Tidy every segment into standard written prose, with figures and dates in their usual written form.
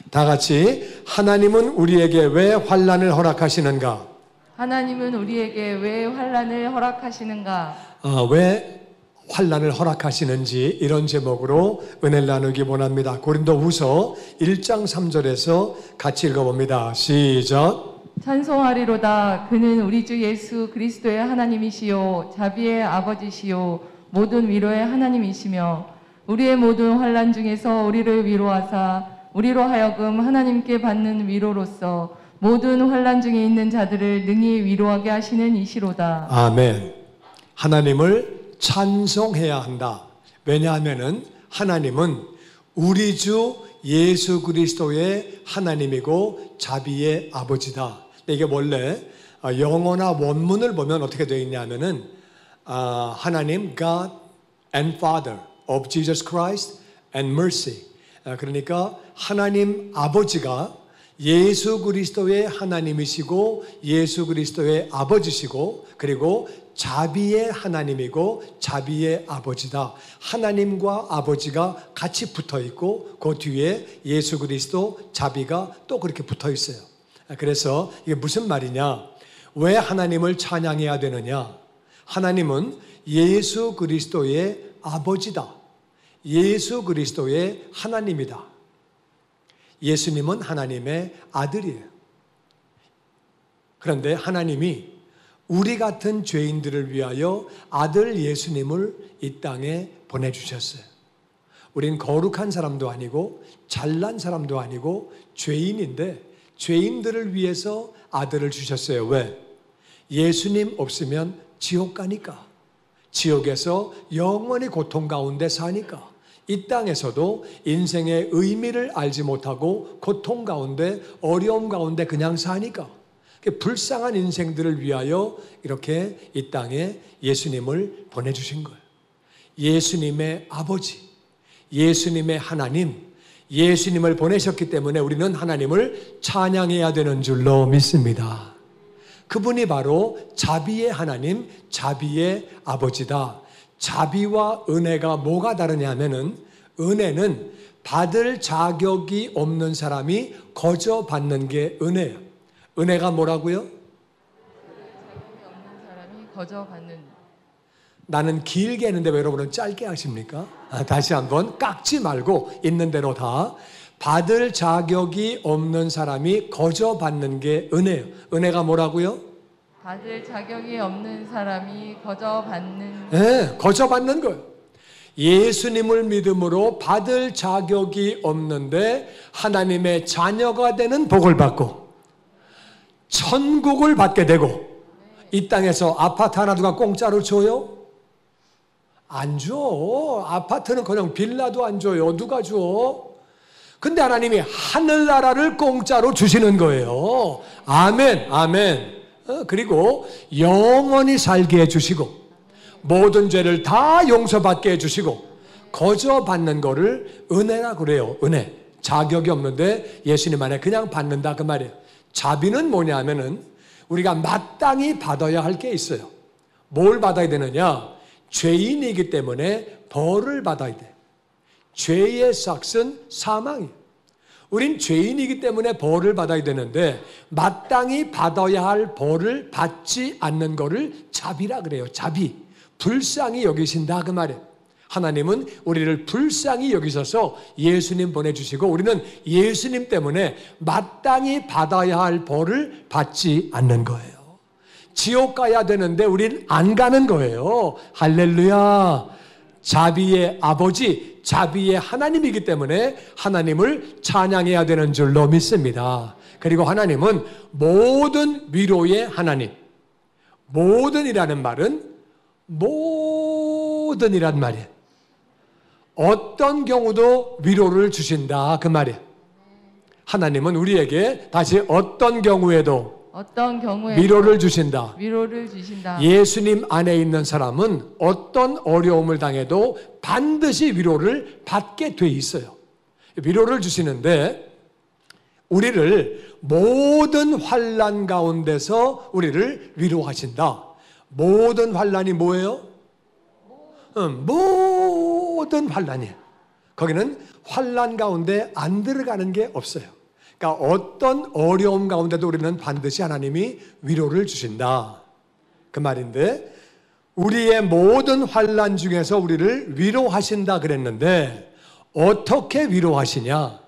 다 같이 하나님은 우리에게 왜 환난을 허락하시는가? 하나님은 우리에게 왜 환난을 허락하시는가? 왜 환난을 허락하시는지 이런 제목으로 은혜를 나누기 원합니다. 고린도후서 1장 3절에서 같이 읽어봅니다. 시작. 찬송하리로다. 그는 우리 주 예수 그리스도의 하나님이시요 자비의 아버지시요 모든 위로의 하나님이시며 우리의 모든 환난 중에서 우리를 위로하사 우리로 하여금 하나님께 받는 위로로서 모든 환난 중에 있는 자들을 능히 위로하게 하시는 이시로다. 아멘. 하나님을 찬송해야 한다. 왜냐하면은 하나님은 우리 주 예수 그리스도의 하나님이고 자비의 아버지다. 이게 원래 영어나 원문을 보면 어떻게 되어 있냐면은 하나님 God and Father of Jesus Christ and mercy. 그러니까 하나님 아버지가 예수 그리스도의 하나님이시고 예수 그리스도의 아버지시고 그리고 자비의 하나님이고 자비의 아버지다. 하나님과 아버지가 같이 붙어 있고 그 뒤에 예수 그리스도 자비가 또 그렇게 붙어 있어요. 그래서 이게 무슨 말이냐? 왜 하나님을 찬양해야 되느냐? 하나님은 예수 그리스도의 아버지다. 예수 그리스도의 하나님이다. 예수님은 하나님의 아들이에요. 그런데 하나님이 우리 같은 죄인들을 위하여 아들 예수님을 이 땅에 보내주셨어요. 우린 거룩한 사람도 아니고 잘난 사람도 아니고 죄인인데 죄인들을 위해서 아들을 주셨어요. 왜? 예수님 없으면 지옥 가니까. 지옥에서 영원히 고통 가운데 사니까. 이 땅에서도 인생의 의미를 알지 못하고 고통 가운데 어려움 가운데 그냥 사니까. 불쌍한 인생들을 위하여 이렇게 이 땅에 예수님을 보내주신 거예요. 예수님의 아버지, 예수님의 하나님, 예수님을 보내셨기 때문에 우리는 하나님을 찬양해야 되는 줄로 믿습니다. 그분이 바로 자비의 하나님, 자비의 아버지다. 자비와 은혜가 뭐가 다르냐면은 은혜는 받을 자격이 없는 사람이 거저 받는 게 은혜예요. 은혜가 뭐라고요? 자격이 없는 사람이 거저 받는. 나는 길게 했는데 왜 여러분은 짧게 하십니까? 다시 한번 깎지 말고 있는 대로 다. 받을 자격이 없는 사람이 거저 받는 게 은혜예요. 은혜가 뭐라고요? 받을 자격이 없는 사람이 거저 받는. 네, 거저 받는 거예요. 예수님을 믿음으로 받을 자격이 없는데 하나님의 자녀가 되는 복을 받고 천국을 받게 되고 이 땅에서 아파트 하나 누가 공짜로 줘요? 안 줘. 아파트는 그냥 빌라도 안 줘요. 누가 줘? 근데 하나님이 하늘나라를 공짜로 주시는 거예요. 아멘, 아멘. 그리고 영원히 살게 해주시고 모든 죄를 다 용서받게 해주시고 거저 받는 거를 은혜라 그래요. 은혜. 자격이 없는데 예수님 안에 그냥 받는다 그 말이에요. 자비는 뭐냐 하면은 우리가 마땅히 받아야 할 게 있어요. 뭘 받아야 되느냐? 죄인이기 때문에 벌을 받아야 돼. 죄의 삭은 사망이에요. 우린 죄인이기 때문에 벌을 받아야 되는데 마땅히 받아야 할 벌을 받지 않는 거를 자비라 그래요. 자비. 불쌍히 여기신다 그 말이에요. 하나님은 우리를 불쌍히 여기셔서 예수님 보내주시고 우리는 예수님 때문에 마땅히 받아야 할 벌을 받지 않는 거예요. 지옥 가야 되는데 우린 안 가는 거예요. 할렐루야. 자비의 아버지, 자비의 하나님이기 때문에 하나님을 찬양해야 되는 줄로 믿습니다. 그리고 하나님은 모든 위로의 하나님. 모든이라는 말은 모든이란 말이에요. 어떤 경우도 위로를 주신다 그 말이에요. 하나님은 우리에게 다시 어떤 경우에도 위로를 주신다. 위로를 주신다. 예수님 안에 있는 사람은 어떤 어려움을 당해도 반드시 위로를 받게 돼 있어요. 위로를 주시는데 우리를 모든 환난 가운데서 우리를 위로하신다. 모든 환난이 뭐예요? 모든 환난이에요. 거기는 환난 가운데 안 들어가는 게 없어요. 그러니까 어떤 어려움 가운데도 우리는 반드시 하나님이 위로를 주신다. 그 말인데, 우리의 모든 환난 중에서 우리를 위로하신다 그랬는데 어떻게 위로하시냐?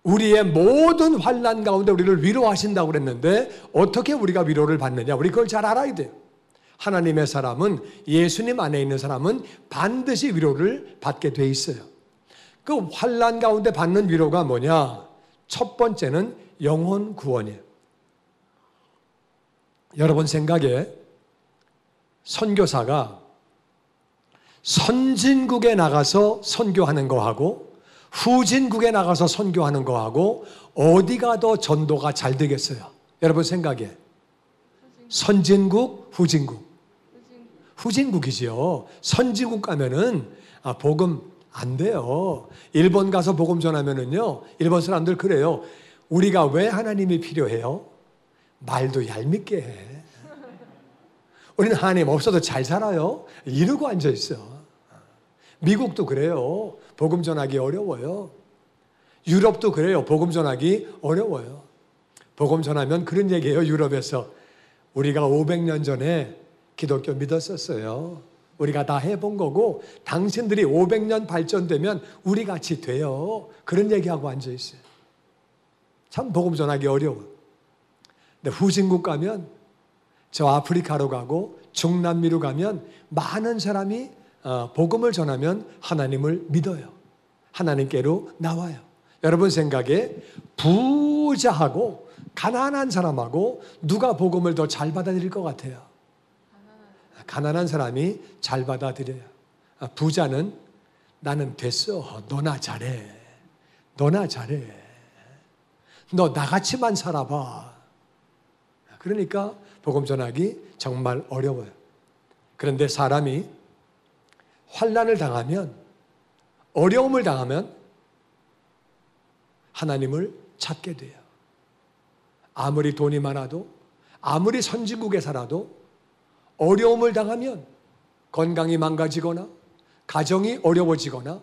우리의 모든 환난 가운데 우리를 위로하신다고 그랬는데 어떻게 우리가 위로를 받느냐? 우리 그걸 잘 알아야 돼요. 하나님의 사람은, 예수님 안에 있는 사람은 반드시 위로를 받게 돼 있어요. 그 환난 가운데 받는 위로가 뭐냐? 첫 번째는 영혼 구원이에요. 여러분 생각에 선교사가 선진국에 나가서 선교하는 거하고 후진국에 나가서 선교하는 거하고 어디가 더 전도가 잘 되겠어요? 여러분 생각에 선진국, 후진국? 후진국이지요. 선진국 가면은 복음 안 돼요. 일본 가서 복음 전하면은요, 일본 사람들 그래요. 우리가 왜 하나님이 필요해요? 말도 얄밉게 해. 우리는 하나님 없어도 잘 살아요. 이러고 앉아 있어. 미국도 그래요. 복음 전하기 어려워요. 유럽도 그래요. 복음 전하기 어려워요. 복음 전하면 그런 얘기예요. 유럽에서 우리가 500년 전에 기독교 믿었었어요. 우리가 다 해본 거고 당신들이 500년 발전되면 우리 같이 돼요. 그런 얘기하고 앉아 있어요. 참 복음 전하기 어려워. 근데 후진국 가면, 저 아프리카로 가고 중남미로 가면 많은 사람이 복음을 전하면 하나님을 믿어요. 하나님께로 나와요. 여러분 생각에 부자하고 가난한 사람하고 누가 복음을 더 잘 받아들일 것 같아요? 가난한 사람이 잘 받아들여요. 부자는 나는 됐어. 너나 잘해. 너나 잘해. 너 나같이만 살아봐. 그러니까 복음 전하기 정말 어려워요. 그런데 사람이 환난을 당하면, 어려움을 당하면 하나님을 찾게 돼요. 아무리 돈이 많아도, 아무리 선진국에 살아도 어려움을 당하면, 건강이 망가지거나 가정이 어려워지거나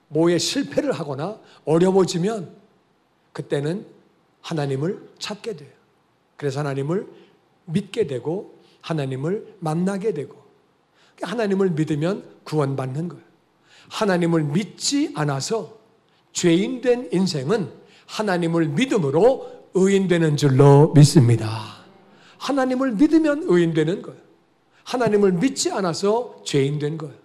뭐에 실패를 하거나 어려워지면 그때는 하나님을 찾게 돼요. 그래서 하나님을 믿게 되고 하나님을 만나게 되고, 하나님을 믿으면 구원받는 거예요. 하나님을 믿지 않아서 죄인된 인생은 하나님을 믿음으로 의인되는 줄로 믿습니다. 하나님을 믿으면 의인되는 거예요. 하나님을 믿지 않아서 죄인된 거예요.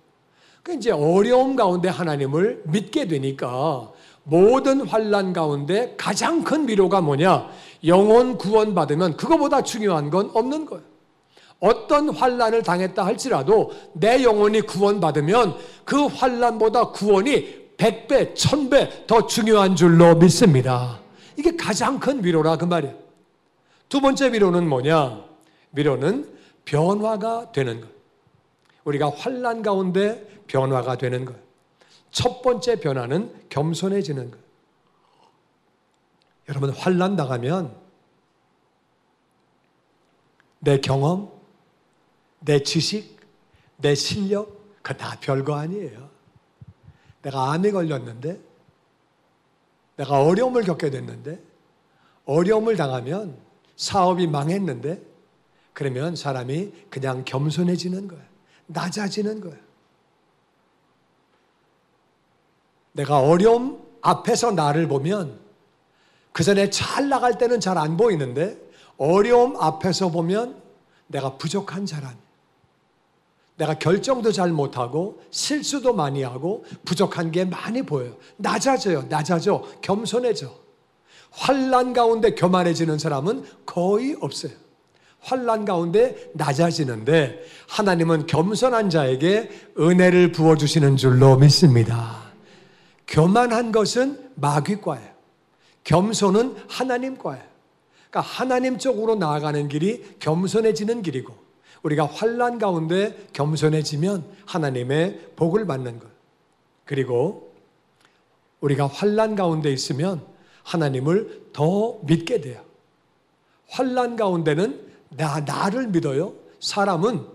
그러니까 이제 어려움 가운데 하나님을 믿게 되니까 모든 환난 가운데 가장 큰 위로가 뭐냐? 영혼 구원 받으면 그거보다 중요한 건 없는 거예요. 어떤 환난을 당했다 할지라도 내 영혼이 구원받으면 그 환난보다 구원이 100배, 1000배 더 중요한 줄로 믿습니다. 이게 가장 큰 위로라 그 말이에요. 두 번째 위로는 뭐냐? 위로는 변화가 되는 거예요. 우리가 환난 가운데 변화가 되는 거예요. 첫 번째 변화는 겸손해지는 거예요. 여러분 환난 당하면 내 경험, 내 지식, 내 실력 그거 다 별거 아니에요. 내가 암에 걸렸는데, 내가 어려움을 겪게 됐는데, 어려움을 당하면 사업이 망했는데, 그러면 사람이 그냥 겸손해지는 거예요. 낮아지는 거예요. 내가 어려움 앞에서 나를 보면 그 전에 잘 나갈 때는 잘 안 보이는데 어려움 앞에서 보면 내가 부족한 사람이에요. 내가 결정도 잘 못하고 실수도 많이 하고 부족한 게 많이 보여요. 낮아져요. 낮아져. 겸손해져. 환난 가운데 교만해지는 사람은 거의 없어요. 환난 가운데 낮아지는데 하나님은 겸손한 자에게 은혜를 부어주시는 줄로 믿습니다. 교만한 것은 마귀과예요. 겸손은 하나님과예요. 그러니까 하나님 쪽으로 나아가는 길이 겸손해지는 길이고, 우리가 환난 가운데 겸손해지면 하나님의 복을 받는 것. 그리고 우리가 환난 가운데 있으면 하나님을 더 믿게 돼요. 환난 가운데는 나를 믿어요. 사람은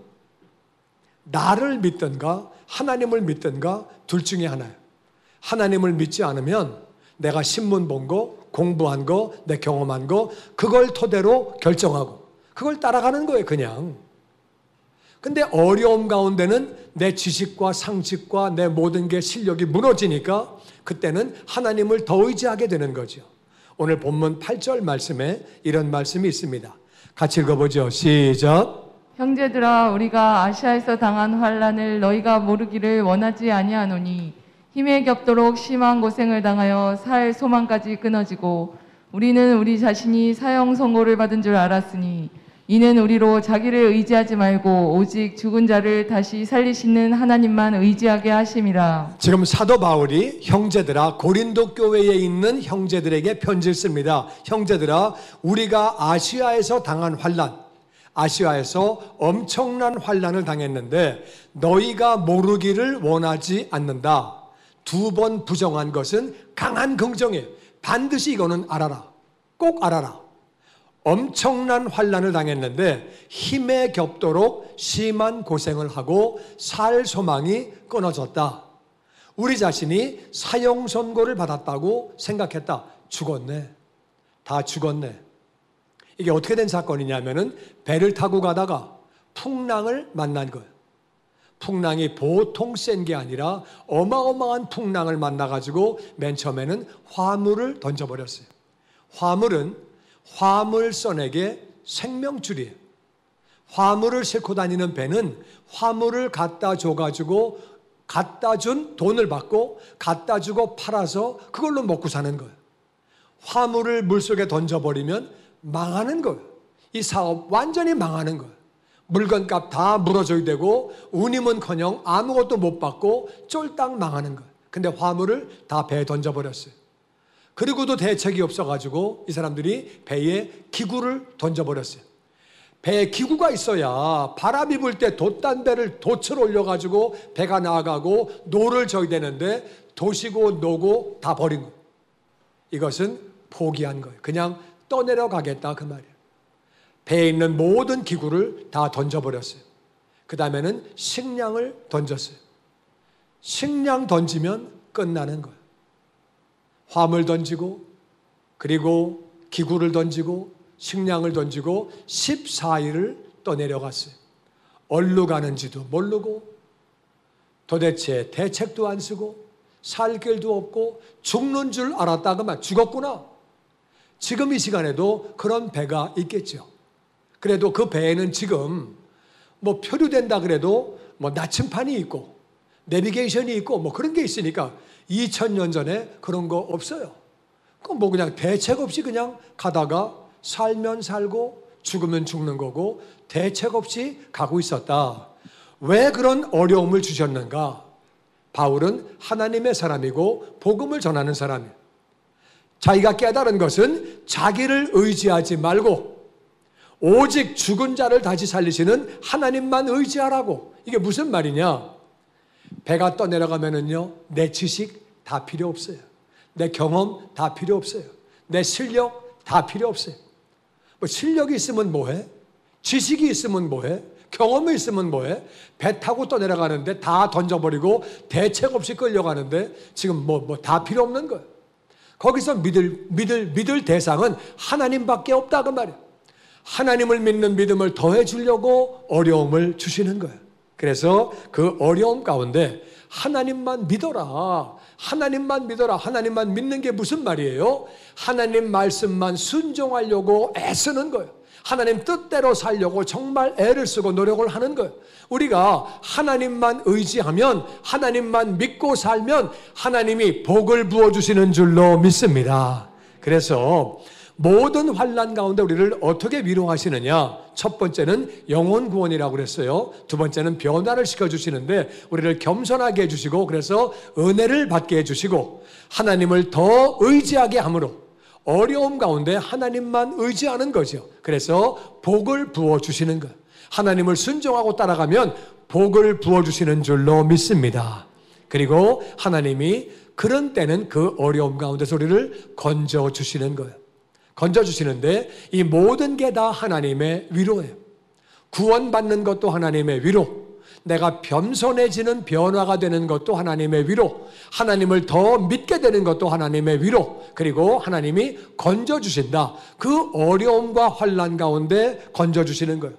나를 믿든가 하나님을 믿든가 둘 중에 하나예요. 하나님을 믿지 않으면 내가 신문 본 거 공부한 거, 내 경험한 거, 그걸 토대로 결정하고 그걸 따라가는 거예요, 그냥. 근데 어려움 가운데는 내 지식과 상식과 내 모든 게 실력이 무너지니까 그때는 하나님을 더 의지하게 되는 거죠. 오늘 본문 8절 말씀에 이런 말씀이 있습니다. 같이 읽어보죠. 시작. 형제들아 우리가 아시아에서 당한 환난을 너희가 모르기를 원하지 아니하노니 힘에 겹도록 심한 고생을 당하여 살 소망까지 끊어지고 우리는 우리 자신이 사형 선고를 받은 줄 알았으니 이는 우리로 자기를 의지하지 말고 오직 죽은 자를 다시 살리시는 하나님만 의지하게 하심이라. 지금 사도 바울이 형제들아, 고린도 교회에 있는 형제들에게 편지를 씁니다. 형제들아, 우리가 아시아에서 당한 환난, 아시아에서 엄청난 환난을 당했는데 너희가 모르기를 원하지 않는다. 2번 부정한 것은 강한 긍정이에요. 반드시 이거는 알아라. 꼭 알아라. 엄청난 환난을 당했는데 힘에 겹도록 심한 고생을 하고 살 소망이 끊어졌다. 우리 자신이 사형 선고를 받았다고 생각했다. 죽었네. 다 죽었네. 이게 어떻게 된 사건이냐면은 배를 타고 가다가 풍랑을 만난 거예요. 풍랑이 보통 센 게 아니라 어마어마한 풍랑을 만나가지고 맨 처음에는 화물을 던져버렸어요. 화물은 화물선에게 생명줄이에요. 화물을 싣고 다니는 배는 화물을 갖다 줘가지고 갖다 준 돈을 받고 갖다 주고 팔아서 그걸로 먹고 사는 거예요. 화물을 물속에 던져버리면 망하는 거예요. 이 사업 완전히 망하는 거예요. 물건값 다 물어줘야 되고 운임은커녕 아무것도 못 받고 쫄딱 망하는 거예요. 근데 화물을 다 배에 던져버렸어요. 그리고도 대책이 없어가지고 이 사람들이 배에 기구를 던져버렸어요. 배에 기구가 있어야 바람이 불 때 돛단배를 돛을 올려가지고 배가 나가고 노를 져야 되는데 돛이고 노고 다 버린 거예요. 이것은 포기한 거예요. 그냥 떠내려 가겠다 그 말이에요. 배에 있는 모든 기구를 다 던져버렸어요. 그 다음에는 식량을 던졌어요. 식량 던지면 끝나는 거예요. 화물 던지고 그리고 기구를 던지고 식량을 던지고 14일을 떠내려갔어요. 어디로 가는지도 모르고 도대체 대책도 안 쓰고 살 길도 없고 죽는 줄 알았다가만 죽었구나. 지금 이 시간에도 그런 배가 있겠죠. 그래도 그 배에는 지금 뭐 표류된다 그래도 뭐 나침판이 있고 내비게이션이 있고 뭐 그런 게 있으니까 2000년 전에 그런 거 없어요. 뭐 그냥 대책 없이 그냥 가다가 살면 살고 죽으면 죽는 거고 대책 없이 가고 있었다. 왜 그런 어려움을 주셨는가? 바울은 하나님의 사람이고 복음을 전하는 사람이에요. 자기가 깨달은 것은 자기를 의지하지 말고 오직 죽은 자를 다시 살리시는 하나님만 의지하라고. 이게 무슨 말이냐? 배가 떠내려가면은요, 내 지식 다 필요 없어요. 내 경험 다 필요 없어요. 내 실력 다 필요 없어요. 뭐 실력이 있으면 뭐해? 지식이 있으면 뭐해? 경험이 있으면 뭐해? 배 타고 떠내려가는데 다 던져버리고 대책 없이 끌려가는데 지금 뭐 다 필요 없는 거예요. 거기서 믿을 대상은 하나님밖에 없다 그 말이에요. 하나님을 믿는 믿음을 더해 주려고 어려움을 주시는 거예요. 그래서 그 어려움 가운데 하나님만 믿어라. 하나님만 믿어라. 하나님만 믿는 게 무슨 말이에요? 하나님 말씀만 순종하려고 애쓰는 거예요. 하나님 뜻대로 살려고 정말 애를 쓰고 노력을 하는 거예요. 우리가 하나님만 의지하면, 하나님만 믿고 살면 하나님이 복을 부어주시는 줄로 믿습니다. 그래서 모든 환난 가운데 우리를 어떻게 위로하시느냐? 첫 번째는 영혼 구원이라고 그랬어요. 두 번째는 변화를 시켜주시는데 우리를 겸손하게 해주시고 그래서 은혜를 받게 해주시고 하나님을 더 의지하게 함으로 어려움 가운데 하나님만 의지하는 거죠. 그래서 복을 부어주시는 것. 하나님을 순종하고 따라가면 복을 부어주시는 줄로 믿습니다. 그리고 하나님이 그런 때는 그 어려움 가운데서 우리를 건져주시는 거예요. 건져주시는데 이 모든 게 다 하나님의 위로예요. 구원받는 것도 하나님의 위로, 내가 겸손해지는 변화가 되는 것도 하나님의 위로, 하나님을 더 믿게 되는 것도 하나님의 위로, 그리고 하나님이 건져주신다. 그 어려움과 환난 가운데 건져주시는 거예요.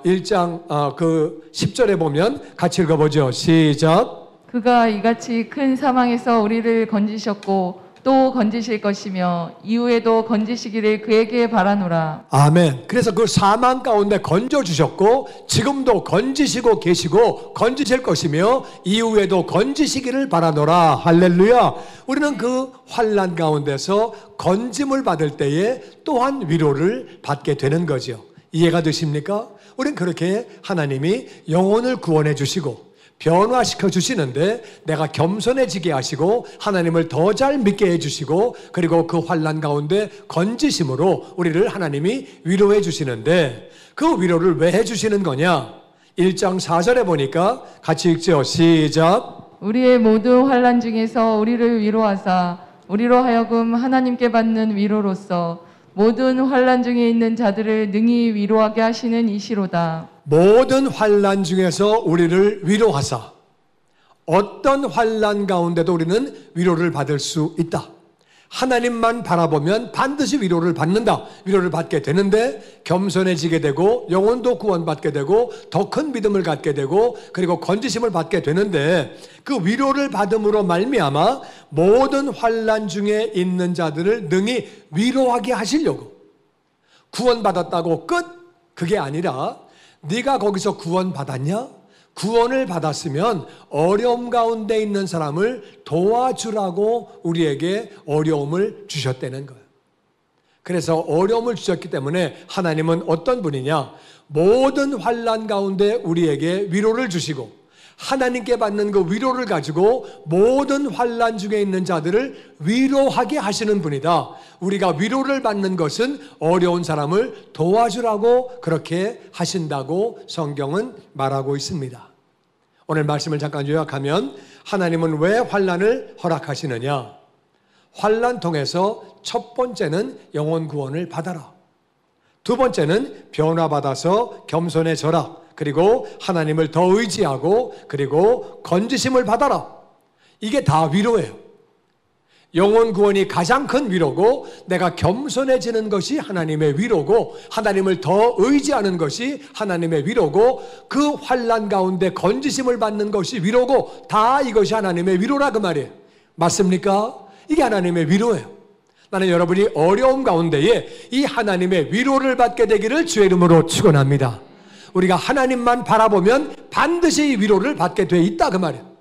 1장 그 10절에 보면 같이 읽어보죠. 시작. 그가 이같이 큰 사망에서 우리를 건지셨고 또 건지실 것이며 이후에도 건지시기를 그에게 바라노라. 아멘. 그래서 그 사망 가운데 건져주셨고 지금도 건지시고 계시고 건지실 것이며 이후에도 건지시기를 바라노라. 할렐루야. 우리는 그 환난 가운데서 건짐을 받을 때에 또한 위로를 받게 되는 거죠. 이해가 되십니까? 우리는 그렇게 하나님이 영혼을 구원해 주시고 변화시켜 주시는데 내가 겸손해지게 하시고 하나님을 더 잘 믿게 해주시고 그리고 그 환난 가운데 건지심으로 우리를 하나님이 위로해 주시는데 그 위로를 왜 해주시는 거냐? 1장 4절에 보니까 같이 읽죠. 시작. 우리의 모든 환난 중에서 우리를 위로하사 우리로 하여금 하나님께 받는 위로로서 모든 환난 중에 있는 자들을 능히 위로하게 하시는 이시로다. 모든 환난 중에서 우리를 위로하사 어떤 환난 가운데도 우리는 위로를 받을 수 있다. 하나님만 바라보면 반드시 위로를 받는다. 위로를 받게 되는데 겸손해지게 되고 영혼도 구원받게 되고 더 큰 믿음을 갖게 되고 그리고 건지심을 받게 되는데 그 위로를 받음으로 말미암아 모든 환난 중에 있는 자들을 능히 위로하게 하시려고. 구원받았다고 끝? 그게 아니라 네가 거기서 구원받았냐? 구원을 받았으면 어려움 가운데 있는 사람을 도와주라고 우리에게 어려움을 주셨다는 거예요. 그래서 어려움을 주셨기 때문에 하나님은 어떤 분이냐? 모든 환난 가운데 우리에게 위로를 주시고 하나님께 받는 그 위로를 가지고 모든 환난 중에 있는 자들을 위로하게 하시는 분이다. 우리가 위로를 받는 것은 어려운 사람을 도와주라고 그렇게 하신다고 성경은 말하고 있습니다. 오늘 말씀을 잠깐 요약하면 하나님은 왜 환난을 허락하시느냐? 환난 통해서 첫 번째는 영혼 구원을 받아라. 두 번째는 변화받아서 겸손해져라. 그리고 하나님을 더 의지하고 그리고 건지심을 받아라. 이게 다 위로예요. 영혼 구원이 가장 큰 위로고 내가 겸손해지는 것이 하나님의 위로고 하나님을 더 의지하는 것이 하나님의 위로고 그 환난 가운데 건지심을 받는 것이 위로고 다 이것이 하나님의 위로라 그 말이에요. 맞습니까? 이게 하나님의 위로예요. 나는 여러분이 어려움 가운데에 이 하나님의 위로를 받게 되기를 주의 이름으로 축원합니다. 우리가 하나님만 바라보면 반드시 위로를 받게 돼 있다 그 말이에요.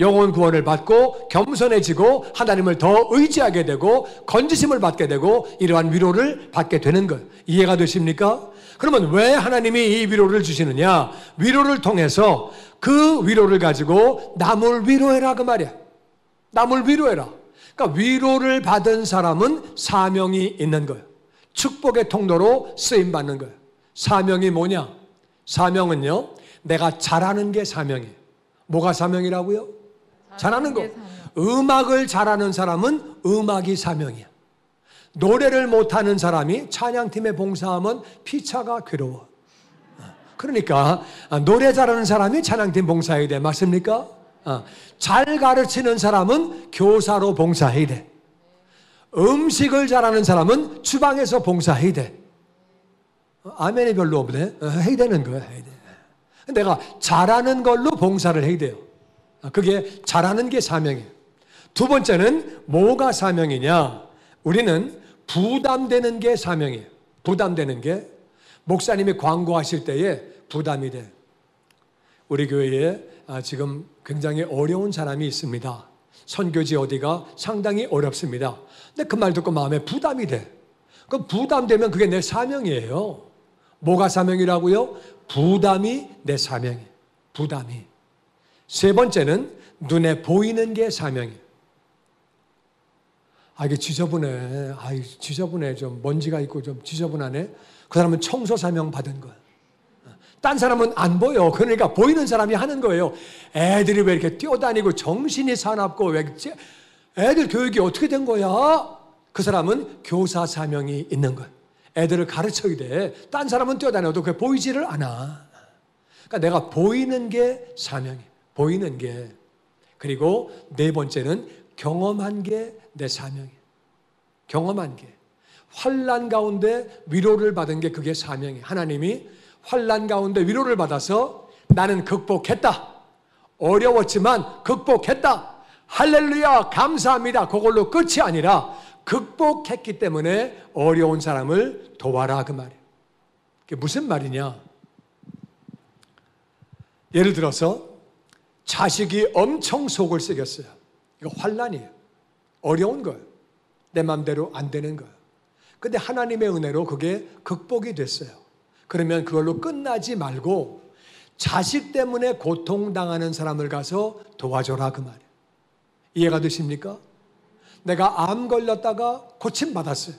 영혼 구원을 받고 겸손해지고 하나님을 더 의지하게 되고 건지심을 받게 되고 이러한 위로를 받게 되는 것. 이해가 되십니까? 그러면 왜 하나님이 이 위로를 주시느냐? 위로를 통해서 그 위로를 가지고 남을 위로해라 그 말이야. 남을 위로해라. 그러니까 위로를 받은 사람은 사명이 있는 거예요. 축복의 통로로 쓰임받는 거예요. 사명이 뭐냐? 사명은요, 내가 잘하는 게 사명이에요. 뭐가 사명이라고요? 잘하는 거. 음악을 잘하는 사람은 음악이 사명이야. 노래를 못하는 사람이 찬양팀에 봉사하면 피차가 괴로워. 그러니까 노래 잘하는 사람이 찬양팀 봉사해야 돼. 맞습니까? 잘 가르치는 사람은 교사로 봉사해야 돼. 음식을 잘하는 사람은 주방에서 봉사해야 돼. 아멘이 별로 없네. 해야 되는 거야. 해야 돼. 내가 잘하는 걸로 봉사를 해야 돼요. 그게 잘하는 게 사명이에요. 두 번째는 뭐가 사명이냐? 우리는 부담되는 게 사명이에요. 부담되는 게 목사님이 광고하실 때에 부담이 돼. 우리 교회에 지금 굉장히 어려운 사람이 있습니다. 선교지 어디가 상당히 어렵습니다. 근데 그 말 듣고 마음에 부담이 돼. 그 부담되면 그게 내 사명이에요. 뭐가 사명이라고요? 부담이 내 사명이에요. 부담이. 세 번째는 눈에 보이는 게 사명이에요. 이게 지저분해. 지저분해. 좀 먼지가 있고 좀 지저분하네. 그 사람은 청소 사명 받은 거야. 딴 사람은 안 보여. 그러니까 보이는 사람이 하는 거예요. 애들이 왜 이렇게 뛰어다니고 정신이 사납고 왜 애들 교육이 어떻게 된 거야? 그 사람은 교사 사명이 있는 거야. 애들을 가르쳐야 돼. 딴 사람은 뛰어다녀도 그게 보이지를 않아. 그러니까 내가 보이는 게 사명이에요. 보이는 게. 그리고 네 번째는 경험한 게 내 사명이에요. 경험한 게. 환난 가운데 위로를 받은 게 그게 사명이에요. 하나님이 환난 가운데 위로를 받아서 나는 극복했다. 어려웠지만 극복했다. 할렐루야 감사합니다. 그걸로 끝이 아니라 극복했기 때문에 어려운 사람을 도와라 그 말이에요. 그게 무슨 말이냐? 예를 들어서 자식이 엄청 속을 썩였어요. 이거 환난이에요. 어려운 거예요. 내 마음대로 안 되는 거예요. 근데 하나님의 은혜로 그게 극복이 됐어요. 그러면 그걸로 끝나지 말고 자식 때문에 고통당하는 사람을 가서 도와줘라 그 말이에요. 이해가 되십니까? 내가 암 걸렸다가 고침받았어요.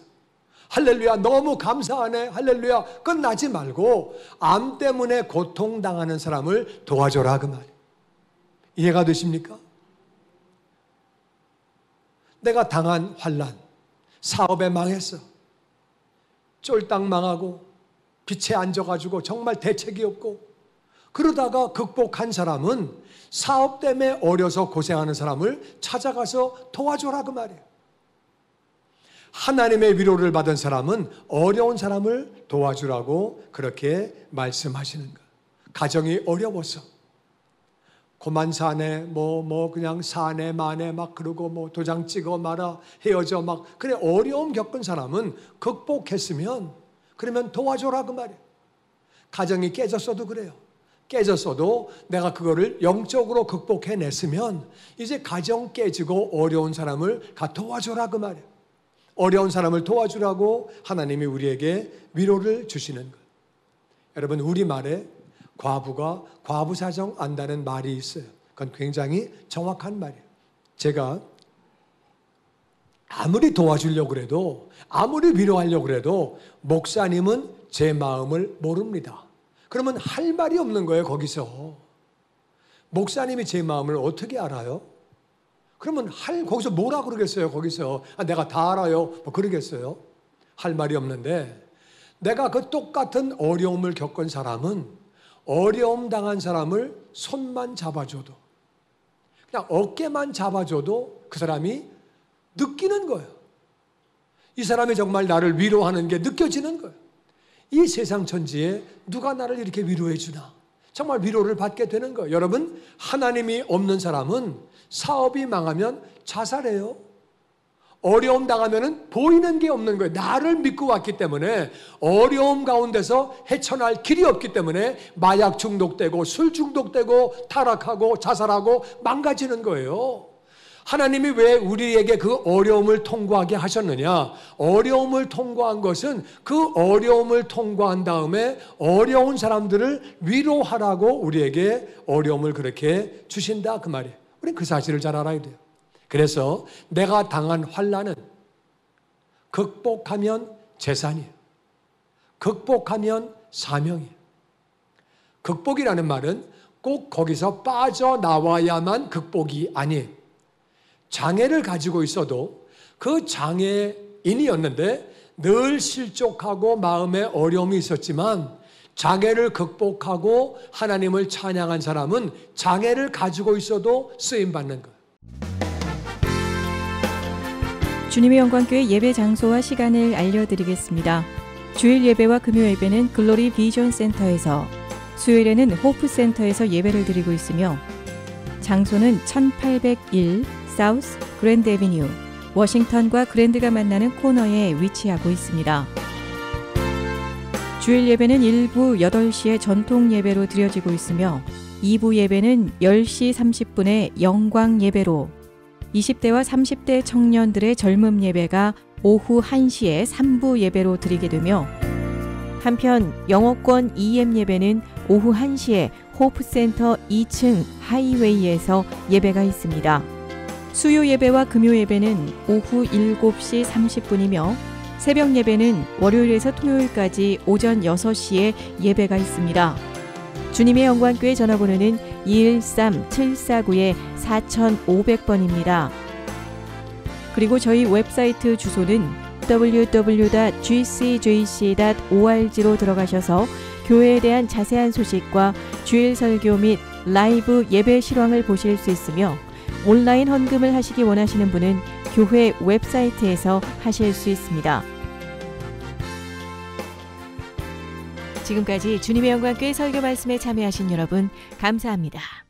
할렐루야 너무 감사하네. 할렐루야 끝나지 말고 암 때문에 고통당하는 사람을 도와줘라 그 말이에요. 이해가 되십니까? 내가 당한 환난, 사업에 망했어. 쫄딱 망하고 빛에 앉아가지고 정말 대책이 없고 그러다가 극복한 사람은 사업 때문에 어려서 고생하는 사람을 찾아가서 도와줘라 그 말이에요. 하나님의 위로를 받은 사람은 어려운 사람을 도와주라고 그렇게 말씀하시는 거예요. 가정이 어려워서 고만 사네 그냥 사네 마네 막 그러고 도장 찍어 마라 헤어져 막 그래 어려움 겪은 사람은 극복했으면 그러면 도와줘라 그 말이에요. 가정이 깨졌어도 그래요. 깨졌어도 내가 그거를 영적으로 극복해냈으면 이제 가정 깨지고 어려운 사람을 도와줘라 그 말이에요. 어려운 사람을 도와주라고 하나님이 우리에게 위로를 주시는 거예요. 여러분 우리말에 과부가 과부 사정 안다는 말이 있어요. 그건 굉장히 정확한 말이에요. 제가 아무리 도와주려고 그래도 아무리 위로하려고 그래도 목사님은 제 마음을 모릅니다. 그러면 할 말이 없는 거예요. 거기서 목사님이 제 마음을 어떻게 알아요? 그러면 거기서 뭐라 그러겠어요? 거기서 내가 다 알아요 그러겠어요? 할 말이 없는데 내가 그 똑같은 어려움을 겪은 사람은 어려움 당한 사람을 손만 잡아줘도 그냥 어깨만 잡아줘도 그 사람이 느끼는 거예요. 이 사람이 정말 나를 위로하는 게 느껴지는 거예요. 이 세상 천지에 누가 나를 이렇게 위로해 주나? 정말 위로를 받게 되는 거예요. 여러분 하나님이 없는 사람은 사업이 망하면 자살해요. 어려움 당하면 보이는 게 없는 거예요. 나를 믿고 왔기 때문에 어려움 가운데서 헤쳐날 길이 없기 때문에 마약 중독되고 술 중독되고 타락하고 자살하고 망가지는 거예요. 하나님이 왜 우리에게 그 어려움을 통과하게 하셨느냐? 어려움을 통과한 것은 그 어려움을 통과한 다음에 어려운 사람들을 위로하라고 우리에게 어려움을 그렇게 주신다 그 말이에요. 우리는 그 사실을 잘 알아야 돼요. 그래서 내가 당한 환난은 극복하면 재산이에요. 극복하면 사명이에요. 극복이라는 말은 꼭 거기서 빠져나와야만 극복이 아니에요. 장애를 가지고 있어도 그 장애인이었는데 늘 실족하고 마음에 어려움이 있었지만 장애를 극복하고 하나님을 찬양한 사람은 장애를 가지고 있어도 쓰임받는 거예요. 주님의 영광교회 예배 장소와 시간을 알려드리겠습니다. 주일 예배와 금요 예배는 글로리 비전 센터에서, 수요일에는 호프 센터에서 예배를 드리고 있으며 장소는 1801 사우스 그랜드 애비뉴 워싱턴과 그랜드가 만나는 코너에 위치하고 있습니다. 주일 예배는 1부 8시에 전통 예배로 드려지고 있으며 2부 예배는 10시 30분에 영광 예배로, 20대와 30대 청년들의 젊음 예배가 오후 1시에 3부 예배로 드리게 되며, 한편 영어권 EM 예배는 오후 1시에 호프센터 2층 하이웨이에서 예배가 있습니다. 수요 예배와 금요 예배는 오후 7시 30분이며 새벽 예배는 월요일에서 토요일까지 오전 6시에 예배가 있습니다. 주님의 영광교회 전화번호는 213-749-4500번입니다. 그리고 저희 웹사이트 주소는 www.gcjc.org로 들어가셔서 교회에 대한 자세한 소식과 주일 설교 및 라이브 예배 실황을 보실 수 있으며 온라인 헌금을 하시기 원하시는 분은 교회 웹사이트에서 하실 수 있습니다. 지금까지 주님의 영광교회 설교 말씀에 참여하신 여러분 감사합니다.